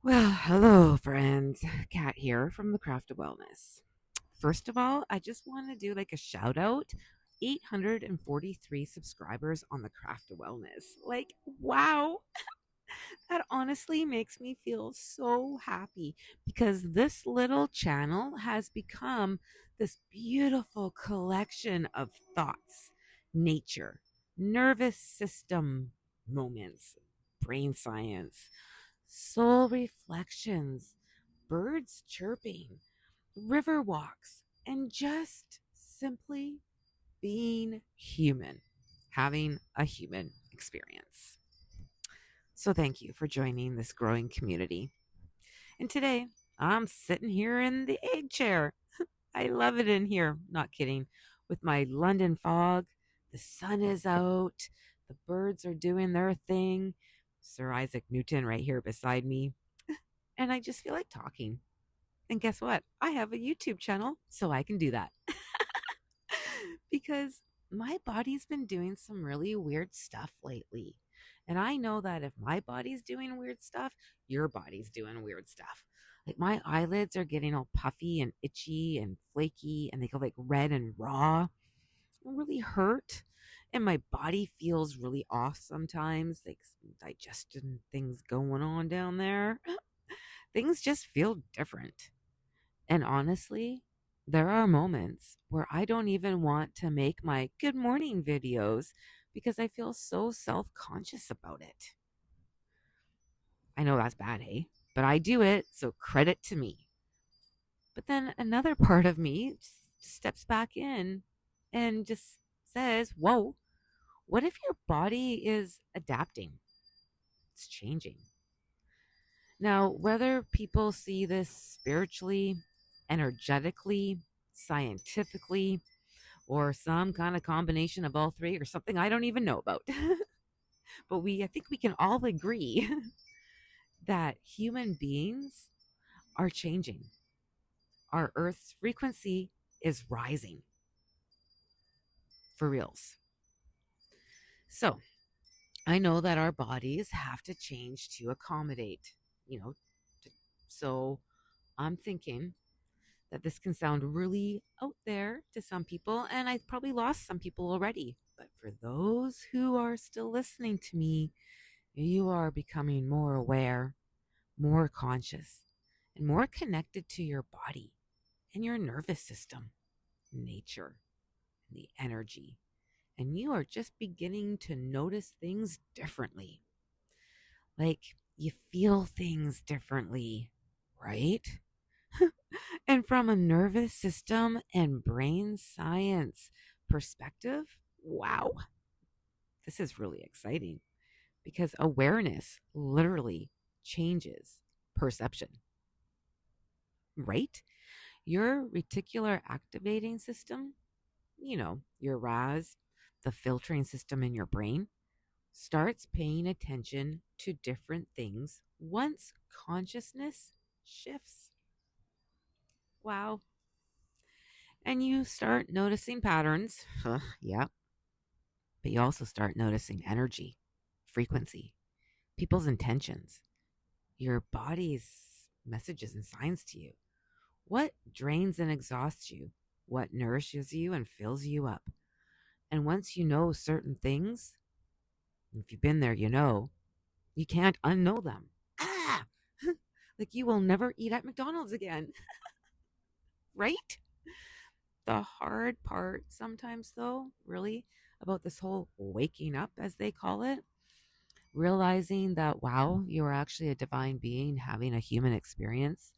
Well, hello, friends. Kat here from the Craft of Wellness. First of all, I just want to do like a shout out. 843 subscribers on the Craft of Wellness. Like, wow, that honestly makes me feel so happy because this little channel has become this beautiful collection of thoughts, nature, nervous system moments, brain science, soul reflections, birds chirping, river walks, and just simply being human, having a human experience. So, thank you for joining this growing community. And today, I'm sitting here in the egg chair. I love it in here, not kidding, with my London fog. The sun is out, the birds are doing their thing. Sir Isaac Newton right here beside me. And I just feel like talking. And guess what? I have a YouTube channel, so I can do that. Because my body's been doing some really weird stuff lately. And I know that if my body's doing weird stuff, your body's doing weird stuff. Like my eyelids are getting all puffy and itchy and flaky, and they go like red and raw. Really hurt. And my body feels really off sometimes, like some digestion things going on down there. Things just feel different. And honestly, there are moments where I don't even want to make my good morning videos because I feel so self conscious about it. I know that's bad, eh? But I do it, so credit to me. But then another part of me steps back in and just says, whoa, what if your body is adapting? It's changing. Now, whether people see this spiritually, energetically, scientifically, or some kind of combination of all three, or something I don't even know about. But I think we can all agree that human beings are changing. Our Earth's frequency is rising for reals. So I know that our bodies have to change to accommodate, you know, to, so I'm thinking that this can sound really out there to some people, and I've probably lost some people already. But for those who are still listening to me, you are becoming more aware, more conscious, and more connected to your body and your nervous system, nature, and the energy. And you are just beginning to notice things differently. Like you feel things differently, right? And from a nervous system and brain science perspective, wow, this is really exciting because awareness literally changes perception, right? Your reticular activating system, your RAS, the filtering system in your brain, starts paying attention to different things once consciousness shifts. Wow. And you start noticing patterns. Yeah. But you also start noticing energy, frequency, people's intentions, your body's messages and signs to you. What drains and exhausts you? What nourishes you and fills you up? And once you know certain things, if you've been there, you can't unknow them. Ah! Like you will never eat at McDonald's again, right? The hard part sometimes, though, really, about this whole waking up, as they call it, realizing that, wow, you are actually a divine being having a human experience,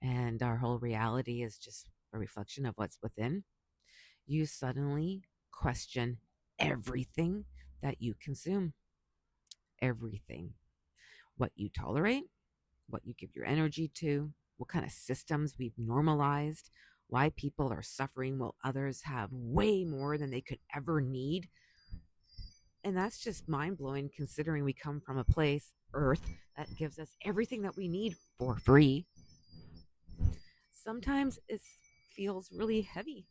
and our whole reality is just a reflection of what's within. You suddenly question everything that you consume, everything, what you tolerate, what you give your energy to, what kind of systems we've normalized, why people are suffering while others have way more than they could ever need. And that's just mind blowing considering we come from a place, Earth, that gives us everything that we need for free. Sometimes it feels really heavy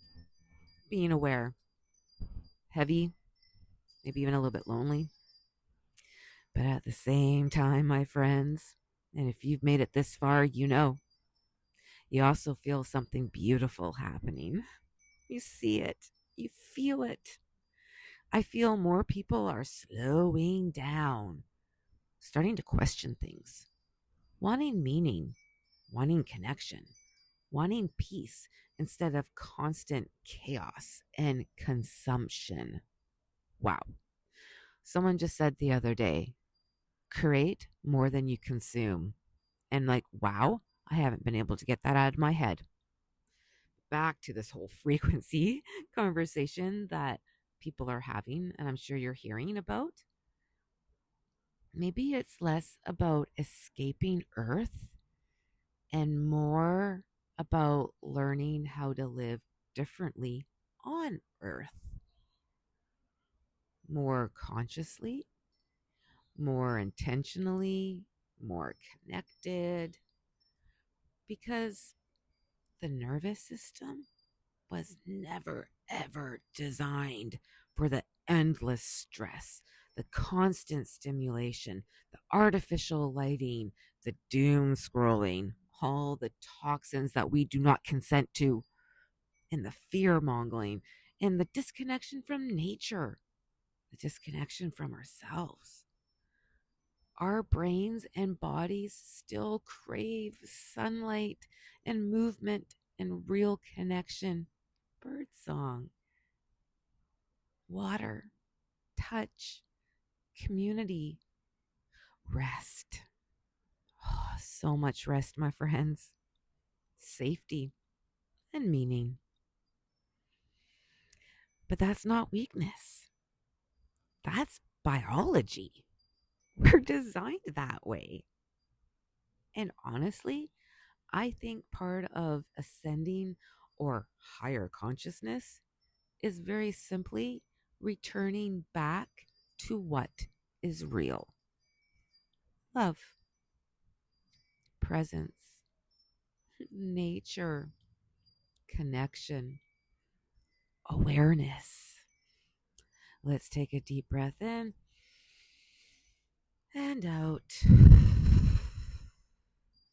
being aware, heavy, maybe even a little bit lonely. But at the same time, my friends, And if you've made it this far, you also feel something beautiful happening. You see it, you feel it. I feel more people are slowing down, starting to question things, wanting meaning, wanting connection, wanting peace instead of constant chaos and consumption. Wow. Someone just said the other day, create more than you consume. And like, wow, I haven't been able to get that out of my head. Back to this whole frequency conversation that people are having, and I'm sure you're hearing about. Maybe it's less about escaping Earth and more about learning how to live differently on Earth, more consciously, more intentionally, more connected, because the nervous system was never, ever designed for the endless stress, the constant stimulation, the artificial lighting, the doom scrolling, all the toxins that we do not consent to, and the fear mongering, and the disconnection from nature, the disconnection from ourselves. Our brains and bodies still crave sunlight and movement and real connection, birdsong, water, touch, community, rest. Oh, so much rest, my friends. Safety and meaning. But that's not weakness. That's biology. We're designed that way. And honestly, I think part of ascending or higher consciousness is very simply returning back to what is real: love, presence, nature, connection, awareness. Let's take a deep breath in and out,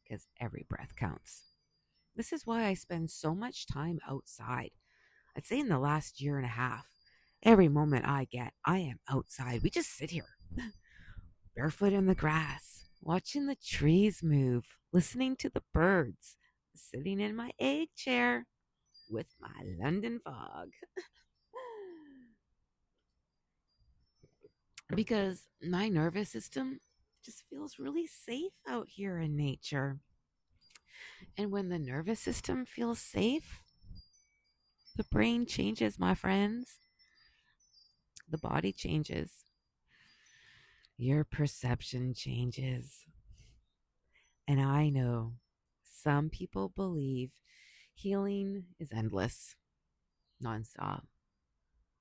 because every breath counts. This is why I spend so much time outside. I'd say in the last year and a half, every moment I get, I am outside. We just sit here, barefoot in the grass, watching the trees move, listening to the birds, sitting in my egg chair with my London fog. Because my nervous system just feels really safe out here in nature. And when the nervous system feels safe, the brain changes, my friends. The body changes. Your perception changes. And I know some people believe healing is endless, nonstop.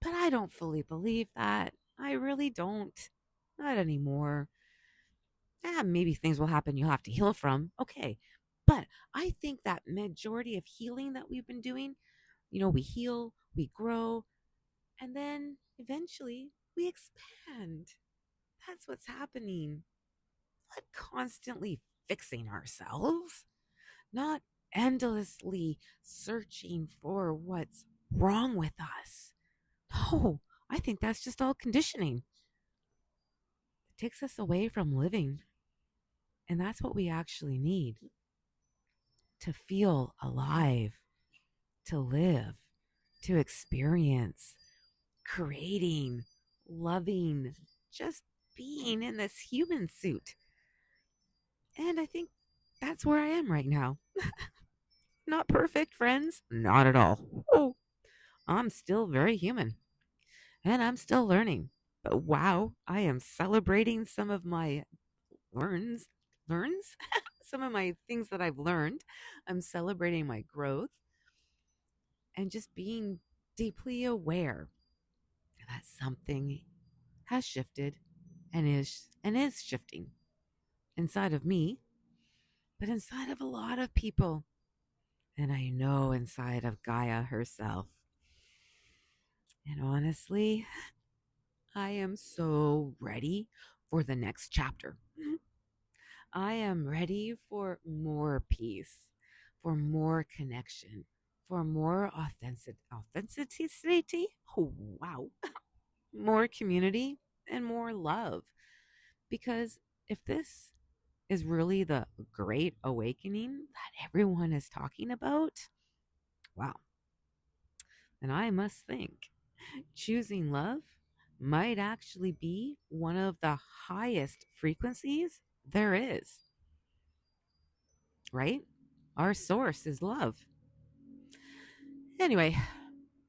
But I don't fully believe that. I really don't. Not anymore. Maybe things will happen you'll have to heal from. Okay. But I think that majority of healing that we've been doing, we heal, we grow, and then eventually we expand. That's what's happening. Not constantly fixing ourselves, not endlessly searching for what's wrong with us. No, I think that's just all conditioning. It takes us away from living. And that's what we actually need: to feel alive, to live, to experience, creating, loving, just being in this human suit. And I think that's where I am right now. Not perfect, friends. Not at all. Oh, I'm still very human and I'm still learning. But wow, I am celebrating some of my learns, some of my things that I've learned. I'm celebrating my growth and just being deeply aware that something has shifted and is shifting inside of me, but inside of a lot of people. And I know inside of Gaia herself. And honestly, I am so ready for the next chapter. I am ready for more peace, for more connection, for more authenticity. Oh, wow. More community and more love. Because if this is really the great awakening that everyone is talking about, wow, then I must think choosing love might actually be one of the highest frequencies there is, right? Our source is love. Anyway,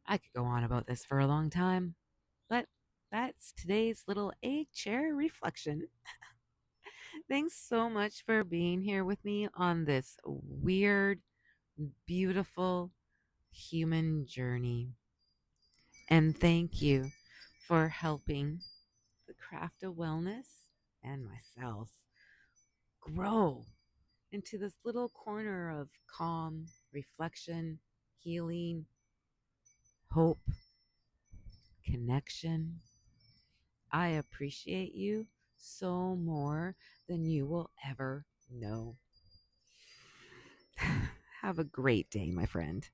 I could go on about this for a long time, but that's today's little egg chair reflection. Thanks so much for being here with me on this weird, beautiful human journey. And thank you for helping the craft of wellness and myself grow into this little corner of calm, reflection, healing, hope, connection. I appreciate you so more than you will ever know. Have a great day, my friend.